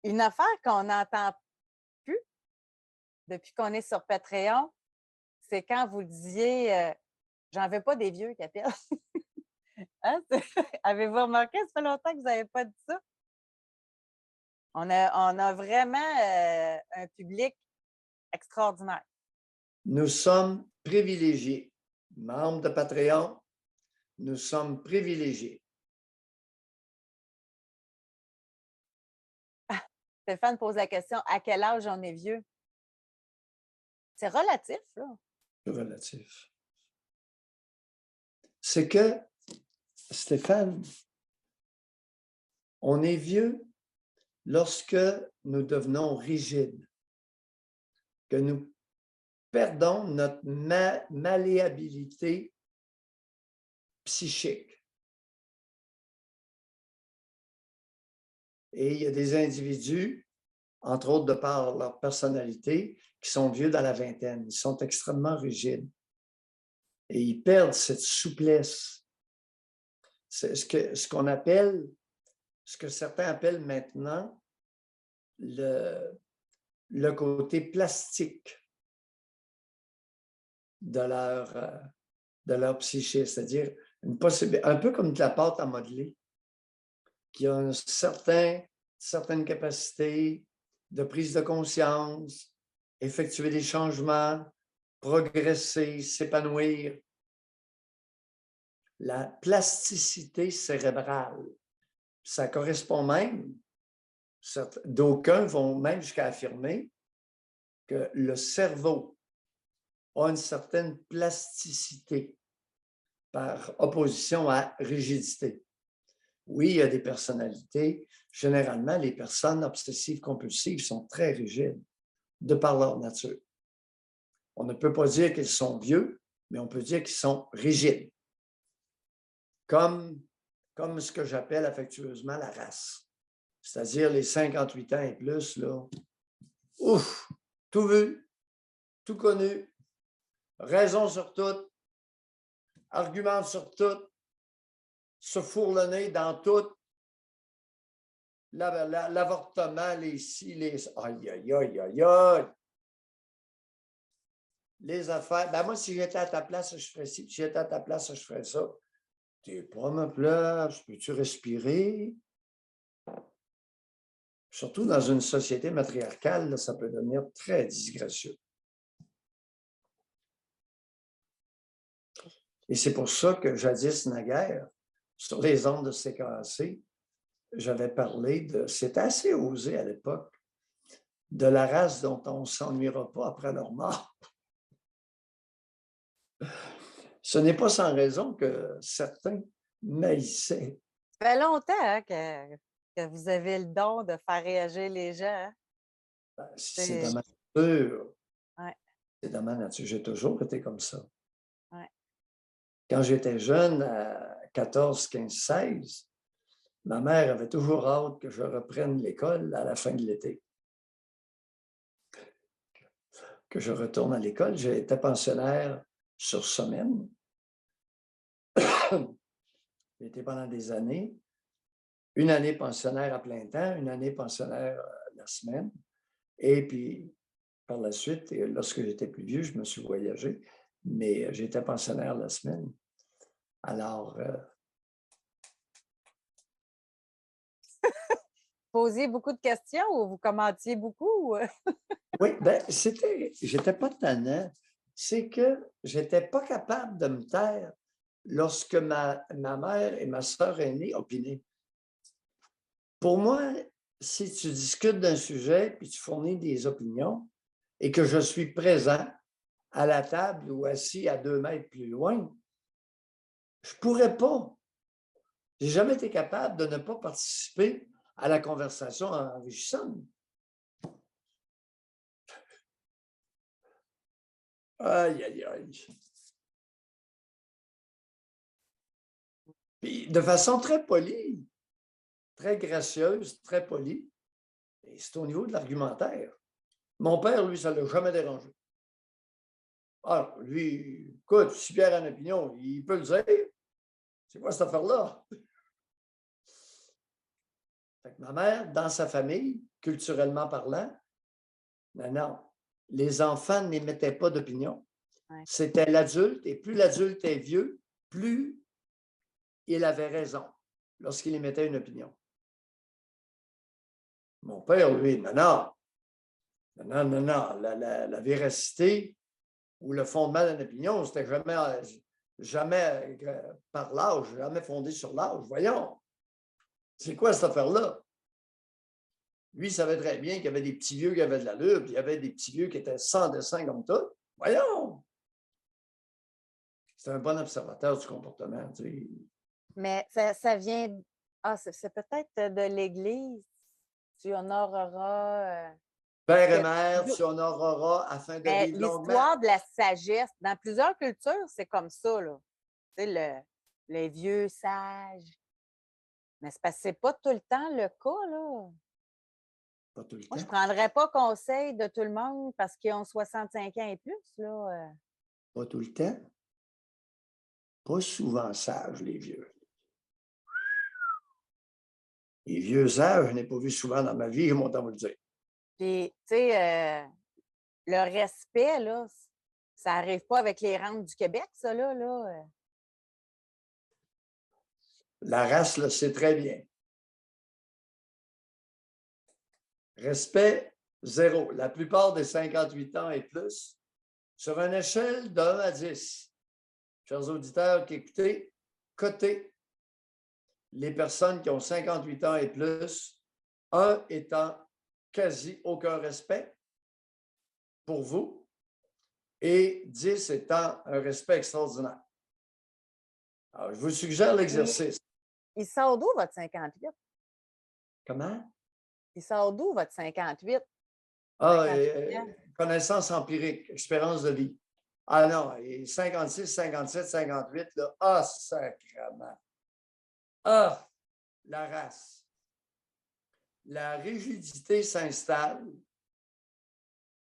Une affaire qu'on n'entend plus depuis qu'on est sur Patreon, c'est quand vous disiez, «J'en veux pas des vieux» qui appellent. Hein, avez-vous remarqué, ça fait longtemps que vous n'avez pas dit ça? On a vraiment, un public extraordinaire. Nous sommes privilégiés. Membres de Patreon, nous sommes privilégiés. Stéphane pose la question: «À quel âge on est vieux?» C'est relatif, là. C'est relatif. C'est que, Stéphane, on est vieux lorsque nous devenons rigides, que nous perdons notre malléabilité psychique. Et il y a des individus, entre autres de par leur personnalité, qui sont vieux dans la vingtaine. Ils sont extrêmement rigides. Et ils perdent cette souplesse. C'est ce qu'on appelle, ce que certains appellent maintenant le côté plastique de leur psyché, c'est-à-dire un peu comme de la pâte à modeler, qui a certaines capacités de prise de conscience, effectuer des changements, progresser, s'épanouir. La plasticité cérébrale, ça correspond même, d'aucuns vont même jusqu'à affirmer que le cerveau a une certaine plasticité par opposition à rigidité. Oui, il y a des personnalités. Généralement, les personnes obsessives compulsives sont très rigides de par leur nature. On ne peut pas dire qu'ils sont vieux, mais on peut dire qu'ils sont rigides. Comme ce que j'appelle affectueusement la race. C'est-à-dire les 58 ans et plus, là, ouf, tout vu, tout connu, raison sur tout, argument sur tout, se fourre le nez dans tout, l'avortement, les ci, les... Aïe, aïe, aïe, aïe, aïe! Les affaires... Ben moi, si j'étais à ta place, je ferais ci. Si j'étais à ta place, je ferais ça. T'es pas à ma place, peux-tu respirer? Surtout dans une société matriarcale, là, ça peut devenir très disgracieux. Et c'est pour ça que jadis, naguère, sur les ondes de CKAC, j'avais parlé de, c'était assez osé à l'époque, de la race dont on ne s'ennuiera pas après leur mort. Ce n'est pas sans raison que certains maïssaient. Ça fait longtemps, hein, que vous avez le don de faire réagir les gens, hein? C'est C'est dans ma nature. Ouais, C'est dans ma nature. J'ai toujours été comme ça. ouais. Quand j'étais jeune, à 14, 15, 16, ma mère avait toujours hâte que je reprenne l'école à la fin de l'été. Que je retourne à l'école. J'ai été pensionnaire sur semaine. J'ai été pendant des années. Une année pensionnaire à plein temps, une année pensionnaire la semaine. Et puis, par la suite, et lorsque j'étais plus vieux, je me suis voyagé, mais j'étais pensionnaire la semaine. Alors, Posiez beaucoup de questions ou vous commentiez beaucoup? oui, ben j'étais pas tannant. C'est que j'étais pas capable de me taire lorsque ma mère et ma sœur aînée opinaient. Pour moi, si tu discutes d'un sujet puis tu fournis des opinions et que je suis présent à la table ou assis à 2 mètres plus loin, je pourrais pas. J'ai jamais été capable de ne pas participer à la conversation enrichissante. Aïe, aïe, aïe. Puis de façon très polie, très gracieuse, très polie. Et c'est au niveau de l'argumentaire. Mon père, lui, ça ne l'a jamais dérangé. Alors, lui, écoute, si Pierre a une opinion, il peut le dire. C'est quoi cette affaire-là? Fait que ma mère, dans sa famille, culturellement parlant, non, les enfants n'émettaient pas d'opinion. Ouais. C'était l'adulte, et plus l'adulte est vieux, plus il avait raison lorsqu'il émettait une opinion. Mon père, lui, non. La véracité ou le fondement d'une opinion, c'était jamais par l'âge, jamais fondé sur l'âge. Voyons, c'est quoi cette affaire-là? Lui, il savait très bien qu'il y avait des petits vieux qui avaient de l'allure, puis il y avait des petits vieux qui étaient sans dessin comme tout. Voyons! C'est un bon observateur du comportement. Tu sais. Mais ça vient. Ah, c'est peut-être de l'Église. Tu honoreras. Père et que- mère, tu honoreras afin de Mais vivre longuement. l'histoire de la sagesse, dans plusieurs cultures, c'est comme ça, là. Tu sais, les vieux sages. Mais c'est parce que c'est pas tout le temps le cas, là. Pas tout le Moi, je ne temps. prendrais pas conseil de tout le monde parce qu'ils ont 65 ans et plus, là. Pas tout le temps. Pas souvent sages, les vieux. Les vieux sages, je n'ai pas vu souvent dans ma vie, je m'entends vous le dire. Puis, tu sais, le respect, là, ça n'arrive pas avec les rentes du Québec, ça, là. La race le sait très bien. Respect, zéro. La plupart des 58 ans et plus, sur une échelle de 1 à 10, chers auditeurs qui écoutez, cotez les personnes qui ont 58 ans et plus, 1 étant quasi aucun respect pour vous et 10 étant un respect extraordinaire. Alors, je vous suggère l'exercice. Il sort d'où, votre 58? Comment? Il sort d'où, votre 58? Ah, 58 ans? connaissance empirique, expérience de vie. Ah non, et 56, 57, 58, là, ah, sacrément. Ah, la race. La rigidité s'installe,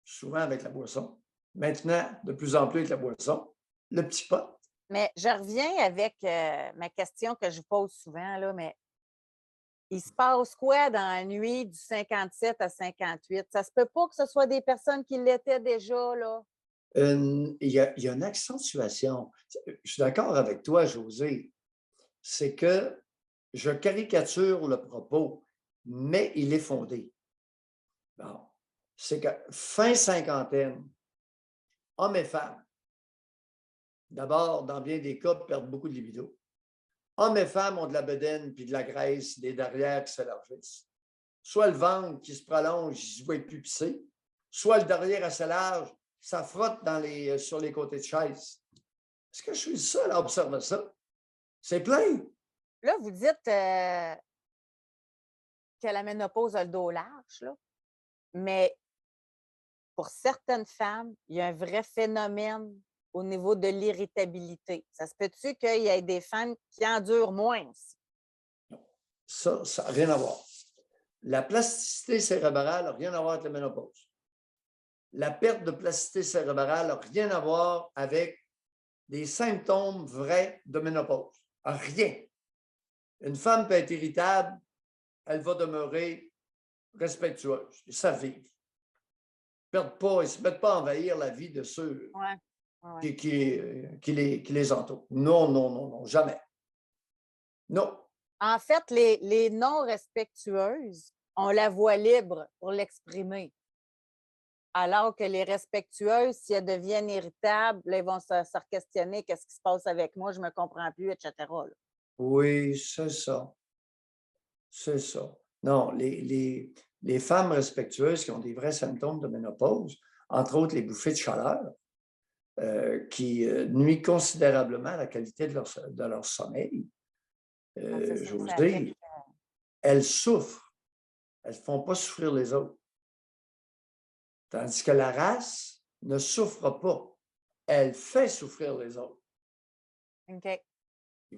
souvent avec la boisson. Maintenant, de plus en plus avec la boisson. Le petit pot. Mais je reviens avec ma question que je pose souvent, là, mais il se passe quoi dans la nuit du 57 à 58? Ça se peut pas que ce soit des personnes qui l'étaient déjà, là. Il y a une accentuation. Je suis d'accord avec toi, José. C'est que je caricature le propos, mais il est fondé. Bon. C'est que fin cinquantaine, hommes et femmes, d'abord, dans bien des cas, perdent beaucoup de libido. Hommes et femmes ont de la bedaine puis de la graisse, des derrières qui s'élargissent. Soit le ventre qui se prolonge, il ne se voit plus pisser, soit le derrière assez large, ça frotte sur les côtés de chaise. Est-ce que je suis le seul à observer ça? C'est plein. Là, vous dites que la ménopause a le dos large, là, mais pour certaines femmes, il y a un vrai phénomène au niveau de l'irritabilité. Ça se peut-tu qu'il y ait des femmes qui endurent moins aussi? Ça n'a rien à voir. La plasticité cérébrale n'a rien à voir avec la ménopause. La perte de plasticité cérébrale n'a rien à voir avec des symptômes vrais de ménopause. Rien. Une femme peut être irritable, elle va demeurer respectueuse. Ils savent vivre. Ils ne se mettent pas à envahir la vie de ceux Ouais, ouais. qui les entourent. Non, non, non, non, jamais. Non. En fait, les non respectueuses ont la voie libre pour l'exprimer. Alors que les respectueuses, si elles deviennent irritables, là, elles vont se questionner qu'est-ce qui se passe avec moi, je ne me comprends plus, etc. là. Oui, c'est ça. C'est ça. Non, les femmes respectueuses qui ont des vrais symptômes de ménopause, entre autres les bouffées de chaleur, qui nuisent considérablement à la qualité de leur sommeil, Ah, c'est ça, ça Josée, affecte. elles souffrent. Elles ne font pas souffrir les autres. Tandis que la race ne souffre pas. Elle fait souffrir les autres. OK. Elles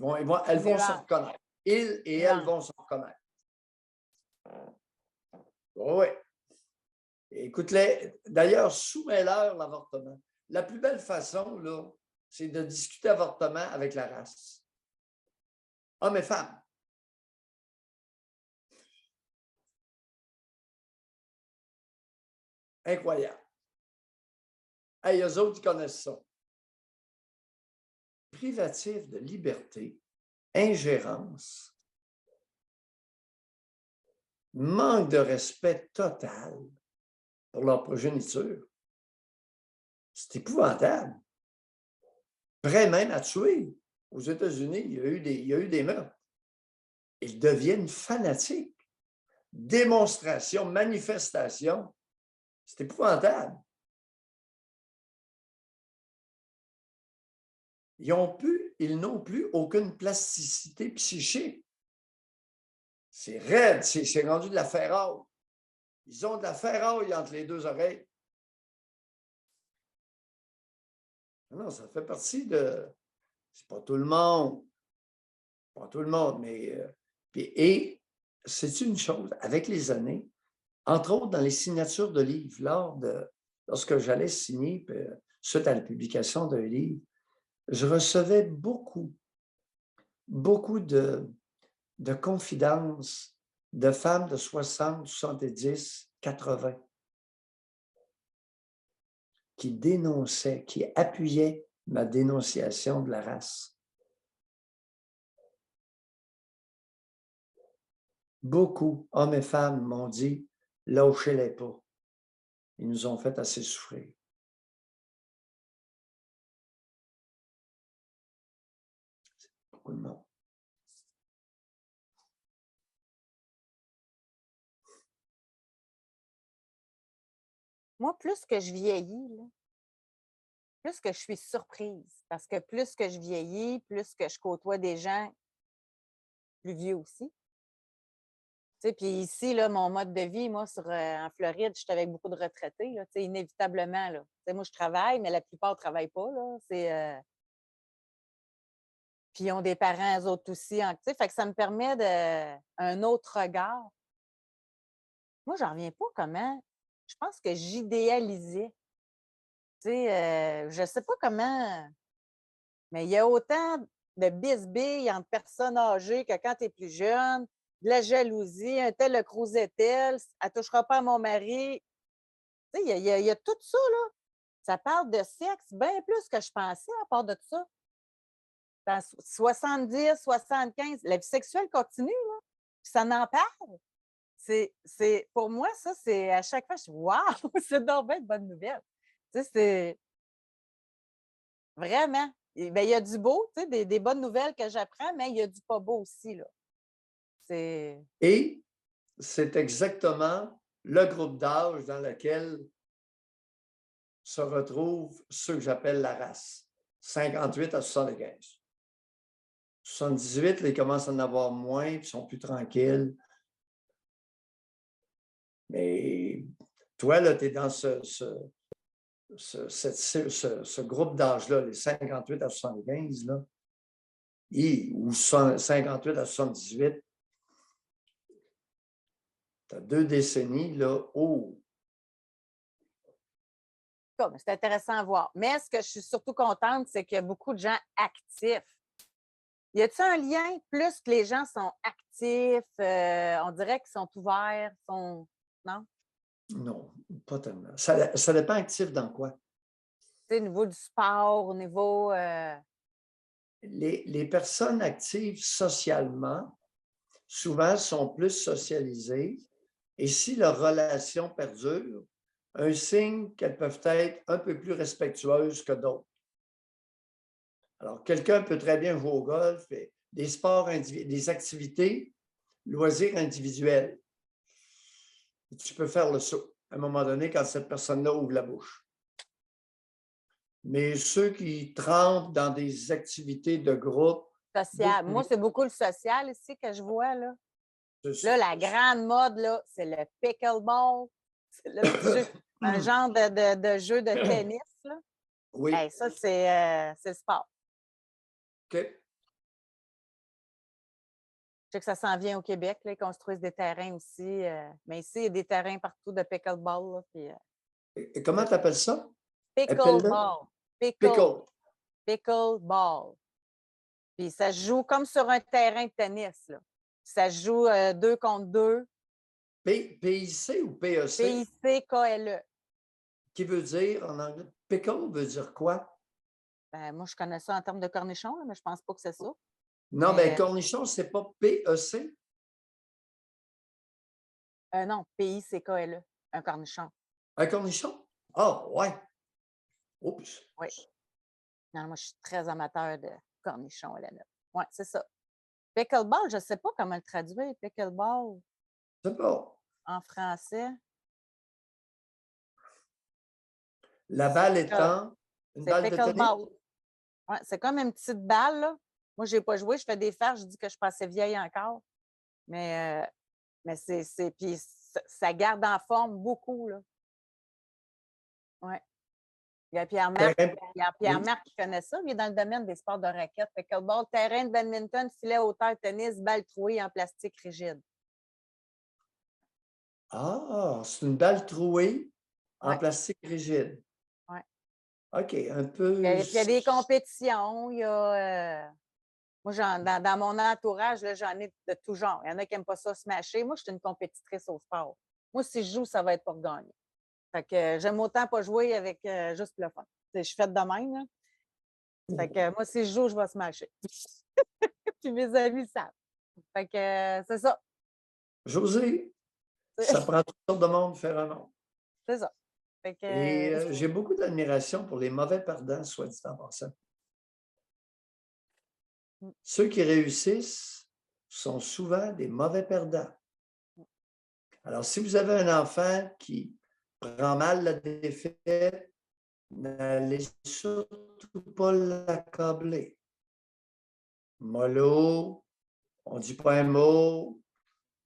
vont se Nuance, reconnaître. Ils et elles nuance. vont se reconnaître. Oui. Écoute-les. D'ailleurs, soumets-leur l'avortement. La plus belle façon, là, c'est de discuter avortement avec la race. Hommes et femmes. Incroyable. Hey, eux autres, ils connaissent ça. Privatif de liberté, ingérence, manque de respect total pour leur progéniture. C'est épouvantable. Prêt même à tuer. Aux États-Unis, il y a eu des meurtres. Ils deviennent fanatiques. Démonstration, manifestation. C'est épouvantable. Ils n'ont plus aucune plasticité psychique. C'est raide, c'est rendu de la ferraille. Ils ont de la ferraille entre les deux oreilles. Non, ça fait partie de... C'est pas tout le monde. Pas tout le monde, mais... et c'est une chose, avec les années, entre autres dans les signatures de livres, lorsque j'allais signer, suite à la publication d'un livre, je recevais beaucoup de confidences de femmes de 60, 70, 80 qui dénonçaient, qui appuyaient ma dénonciation de la race. Beaucoup, hommes et femmes, m'ont dit « lâchez-les pas ». Ils nous ont fait assez souffrir. C'est beaucoup de monde. Moi, plus que je vieillis, là, plus que je suis surprise. Parce que plus que je vieillis, plus que je côtoie des gens plus vieux aussi. Tu sais, puis ici, là, mon mode de vie, moi, en Floride, je suis avec beaucoup de retraités, là, tu sais, inévitablement. Là. Tu sais, moi, je travaille, mais la plupart ne travaillent pas. Là, puis ils ont des parents, eux autres aussi. Tu sais, fait que ça me permet un autre regard. Moi, j'en reviens pas comment. Je pense que j'idéalisais. Tu sais, je sais pas comment, mais il y a autant de bisbilles entre personnes âgées que quand tu es plus jeune, de la jalousie, un tel le crousait-elle, elle ne touchera pas à mon mari. Tu sais, il y a tout ça, là. Ça parle de sexe bien plus que je pensais à part de ça. Dans 70, 75, la vie sexuelle continue, là. Puis ça n'en parle. Pour moi, ça, c'est à chaque fois, je suis waouh, c'est donc bien une bonne nouvelle. Tu sais, c'est vraiment. Ben, il y a du beau, tu sais, des bonnes nouvelles que j'apprends, mais il y a du pas beau aussi, là. Et c'est exactement le groupe d'âge dans lequel se retrouvent ceux que j'appelle la race, 58 à 75. 78, ils commencent à en avoir moins, puis sont plus tranquilles. Mais toi, là, tu es dans ce groupe d'âge-là, les 58 à 75, là, ou 58 à 78, tu as 2 décennies, là, oh! C'est intéressant à voir. Mais ce que je suis surtout contente, c'est qu'il y a beaucoup de gens actifs. Y a-t-il un lien plus que les gens sont actifs, on dirait qu'ils sont ouverts, non? Non, pas tellement. Ça dépend actif dans quoi? Tu sais, au niveau du sport, au niveau... Les personnes actives socialement, souvent, sont plus socialisées et si leur relation perdure, un signe qu'elles peuvent être un peu plus respectueuses que d'autres. Alors, quelqu'un peut très bien jouer au golf, et des sports, des activités, loisirs individuels. Et tu peux faire le saut à un moment donné quand cette personne-là ouvre la bouche. Mais ceux qui trempent dans des activités de groupe... Social. Moi, c'est beaucoup le social ici que je vois, là. Là, la grande mode, là, c'est le pickleball. C'est le petit jeu, un genre de jeu de tennis, là. Oui. Hey, ça, c'est le sport. OK. Je sais que ça s'en vient au Québec, là, ils construisent des terrains aussi. Mais ici, il y a des terrains partout de pickleball. Là, puis, et comment tu appelles ça? pickleball. Pickle. Pickleball. Puis ça se joue comme sur un terrain de tennis. Là. Ça se joue 2 contre 2. PIC ou PEC? PICKLE. qui veut dire en anglais, pickle veut dire quoi? Ben, moi, je connais ça en termes de cornichons, là, mais je pense pas que c'est ça. Non, mais Mais cornichon, c'est pas P-E-C? non, P-I-C-K-L-E, un cornichon. Un cornichon? Ah, ouais. Oups. Oui. Non, moi, je suis très amateur de cornichons à la note. Oui, c'est ça. Pickleball, je ne sais pas comment le traduire, pickleball C'est pas. en français. La balle Euh, étant une C'est balle de tennis? pickleball. Ouais, c'est comme une petite balle, là. Moi, je n'ai pas joué, je fais des farces, je dis que je suis pas assez vieille encore. Mais puis ça garde en forme beaucoup, là. Ouais. Il y a Pierre-Marc, Terrain. il y a Oui. Pierre-Marc qui connaît ça, il est dans le domaine des sports de raquettes. Pickleball, terrain de badminton, filet hauteur, tennis, balle trouée en plastique rigide. Ah, c'est une balle trouée en Ouais, plastique rigide. ouais. OK, un Puis il y a des compétitions, il y a. Moi, dans mon entourage, là, j'en ai de tout genre. Il y en a qui n'aiment pas ça smasher. Moi, je suis une compétitrice au sport. Moi, si je joue, ça va être pour gagner. Fait que j'aime autant pas jouer avec juste le fun. Je suis faite de même, là. Fait que moi, si je joue, je vais smasher. Puis mes amis savent. Fait que c'est ça. José, ça prend toutes sortes de monde faire un monde. C'est ça. Fait Et que j'ai beaucoup d'admiration pour les mauvais perdants, soit dit en passant. Ceux qui réussissent sont souvent des mauvais perdants. Alors, si vous avez un enfant qui prend mal la défaite, n'allez surtout pas l'accabler. Mollo, on ne dit pas un mot,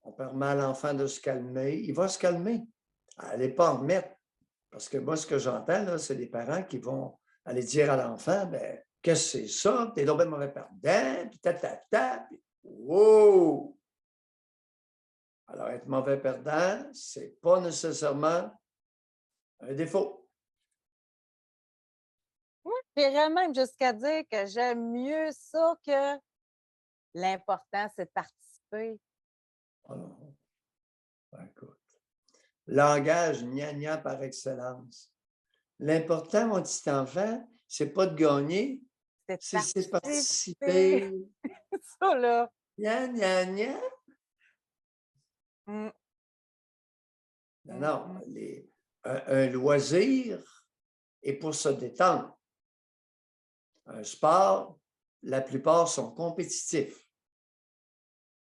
on permet à l'enfant de se calmer. Il va se calmer. Allez pas en remettre. Parce que moi, ce que j'entends, là, c'est des parents qui vont aller dire à l'enfant, ben, qu'est-ce que c'est ça? T'es donc bien mauvais perdant, puis puis wow! Alors, être mauvais perdant, c'est pas nécessairement un défaut. moi, j'irais même jusqu'à dire que j'aime mieux ça que l'important, c'est de participer. Oh non. Ben, écoute. Langage gna-gna par excellence. L'important, mon petit enfant, c'est pas de gagner, C'est de c'est de participer. participer. Ça, là. Gna, gna, gna. Mm, Non, mm, non, mm. un loisir est pour se détendre. Un sport, la plupart sont compétitifs.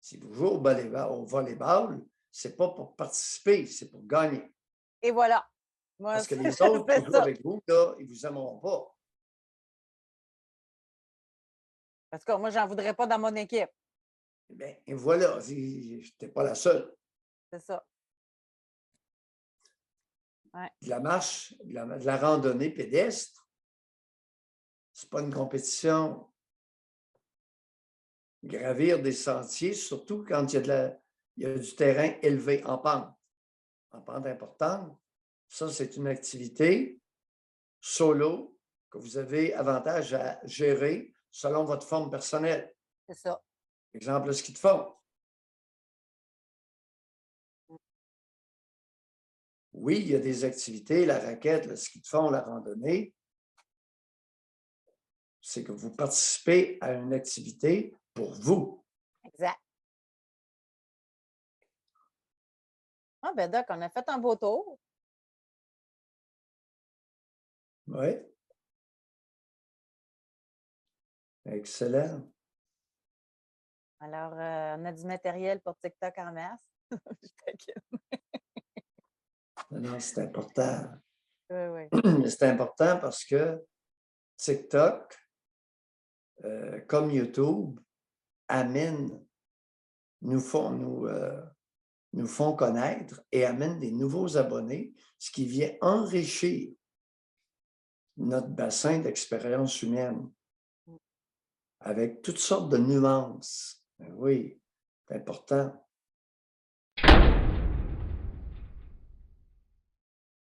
Si vous jouez au volleyball, ce n'est pas pour participer, c'est pour gagner. Et voilà. Moi, Parce que les autres qui c'est jouent ça. avec vous, là, ils ne vous aimeront pas. Parce que moi, j'en voudrais pas dans mon équipe. Bien, et voilà, je n'étais pas la seule. C'est ça. Ouais. De la marche, de la randonnée pédestre, ce n'est pas une compétition. Gravir des sentiers, surtout quand il y a du terrain élevé en pente importante. Ça, c'est une activité solo que vous avez avantage à gérer selon votre forme personnelle. C'est ça. Exemple, le ski de fond. Oui, il y a des activités, la raquette, le ski de fond, la randonnée. C'est que vous participez à une activité pour vous. Exact. Ah, ben, Doc, on a fait un beau tour. Oui. Excellent. Alors, on a du matériel pour TikTok en masse. Je taquine. Non, c'est important. Oui, oui. C'est important parce que TikTok, comme YouTube, amène, nous font connaître et amène des nouveaux abonnés, ce qui vient enrichir notre bassin d'expérience humaine avec toutes sortes de nuances. Oui, c'est important.